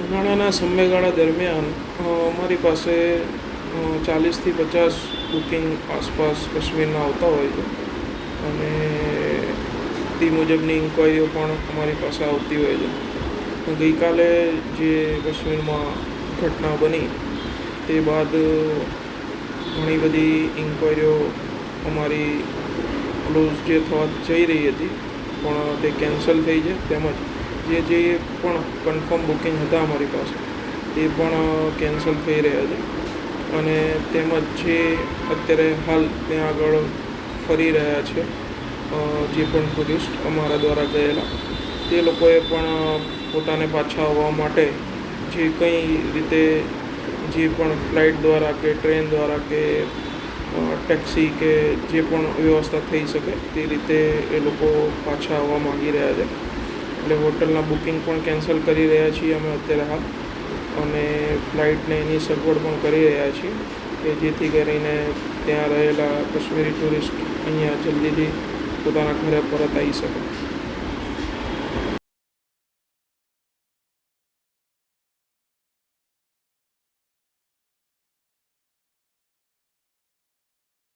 ઉનાળાના સમયગાળા દરમિયાન અમારી પાસે 40થી 50 બુકિંગ આસપાસ કાશ્મીરના આવતા હોય છે અને તે મુજબની ઇન્ક્વાયરીઓ પણ અમારી પાસે આવતી હોય છે. ગઈકાલે જે કાશ્મીરમાં ઘટના બની તે બાદ ઘણી બધી ઇન્ક્વાયરીઓ અમારી ક્લોઝ જે થવા જઈ રહી હતી પણ તે કેન્સલ થઈ છે. તેમજ જે પણ કન્ફર્મ બુકિંગ હતા અમારી પાસે તે પણ કેન્સલ થઈ રહ્યા છે અને તેમજ જે અત્યારે હાલ ત્યાં આગળ ફરી રહ્યા છે જે પણ ટુરિસ્ટ અમારા દ્વારા ગયેલા તે લોકોએ પણ પોતાને પાછા આવવા માટે જે કંઈ રીતે જે પણ ફ્લાઇટ દ્વારા કે ટ્રેન દ્વારા કે ટેક્સી કે જે પણ વ્યવસ્થા થઈ શકે તે રીતે એ લોકો પાછા આવવા માગી રહ્યા છે. એટલે હોટલના બુકિંગ પણ કેન્સલ કરી રહ્યા છીએ અમે અત્યારે હાલ અને ફ્લાઇટને એની સગવડ પણ કરી રહ્યા છીએ કે જેથી કરીને ત્યાં રહેલા કાશ્મીરી ટુરિસ્ટ અહીંયા જલ્દીથી પોતાના ઘરે પરત આવી શકે.